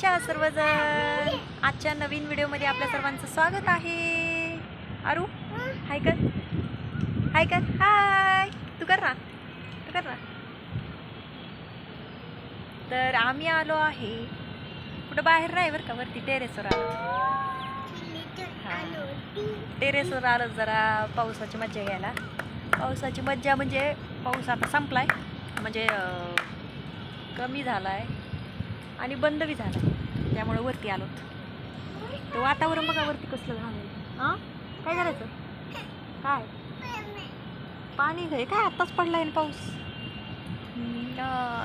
कशा आहात सर्वजण? आजच्या नवीन व्हिडिओमध्ये आपल्या सर्वांचं स्वागत आहे. आरू हाय कर, हाय कर, हाय. तू कर ना, तू कर ना. तर आम्ही आलो आहे कुठं बाहेर नाही बरं का, वरती टेरेसवर आलो. टेरेसवर आलो जरा पावसाची मज्जा घ्यायला. पावसाची मज्जा म्हणजे पाऊस आता संपलाय, म्हणजे कमी झाला आहे आणि बंद बी झाला, त्यामुळे वरती आलो. तर वातावरण बघा वरती कसलं झालं आहे. हां काय करायचं, काय पाणी घे काय, आत्ताच पडला आहे पाऊस.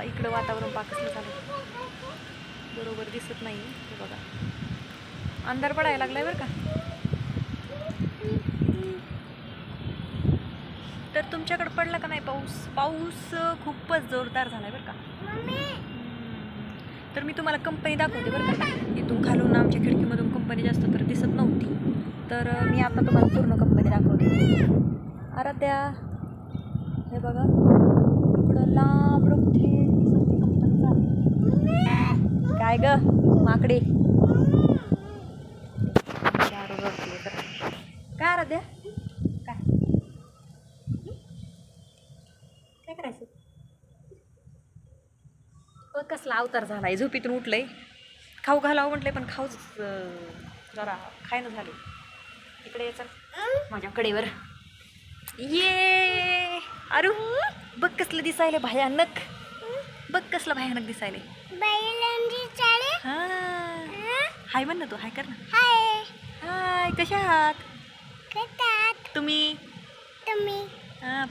इकडं वातावरण पा कसलं झालं, बरोबर दिसत नाही हे बघा, अंधार पडायला लागलाय बरं का. तर तुमच्याकडे पडला का नाही पाऊस? पाऊस खूपच जोरदार झालाय बरं का. तर मी तुम्हाला कंपनी दाखवते बरं का. इथून खालून आमच्या खिडकीमधून कंपनी जास्त तर दिसत नव्हती, तर मी आता तुम्हाला पूर्ण कंपनी दाखवते. आराध्या हे बघा, इकडं लांब कंपनी चालू. काय ग माकडे, काय आराध्या, काय काय करायचं? कसला अवतार झालाय, झोपीतून उठलंय, खाऊ घालावं म्हटलंय पण खाऊच जरा खायनं झाले. इकडे यायचं माझ्या कडेवर. ये अरू बघ कसलं दिसायला भयानक, बघ कसलं भयानक दिसायले. हाय म्हण ना तू, हाय कर ना. हाय कशा आहात तुम्ही?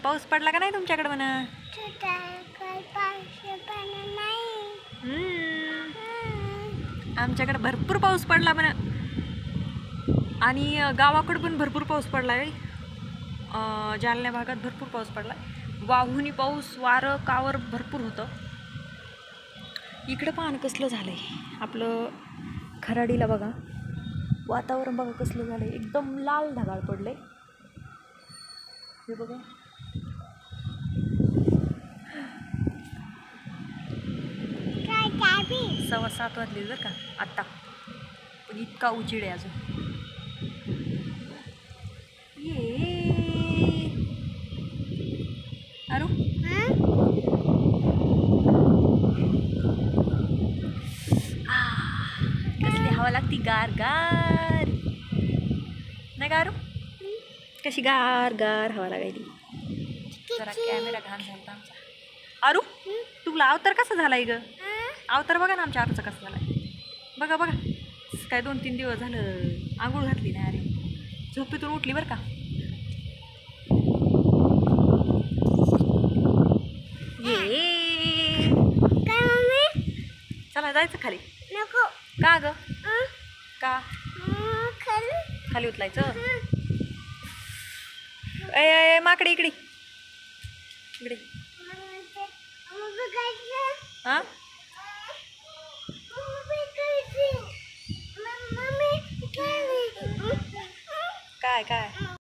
पाऊस पडला का नाही तुमच्याकडे म्हणा? आमच्याकडे भरपूर पाऊस पडला म्हणा, आणि गावाकडे पण भरपूर पाऊस पडला आहे. जालन्या भागात भरपूर पाऊस पडला, वाहुनी पाऊस, वारं कावर भरपूर होतं. इकडं पान कसलं झालंय आपलं खराडीला बघा, वातावरण बघा कसलं झालंय, एकदम लाल ढगाळ पडलंय हे बघा. सव्वा 7 वाजले बरं का आत्ता, पण इतका उजेड आहे अजून. ये अरू कसली हवा लागती, गार गार नाही का अरू? कशी गार गार हवा लागायली. जरा कॅमेरा घाण झाला आमचा. अरू तुला अवतार कसा झालाय ग? अवतार बघा ना आमच्या आरूचा कसा झालाय, बघा बघा. काय 2-3 दिवस झालं आंघोळ घातली नाही, अरे झोपेतून उठली बरं का. ये चला जायचं खाली. नको का ग, का खाली उतलायचं? ए माकडे इकडे इकडे. हां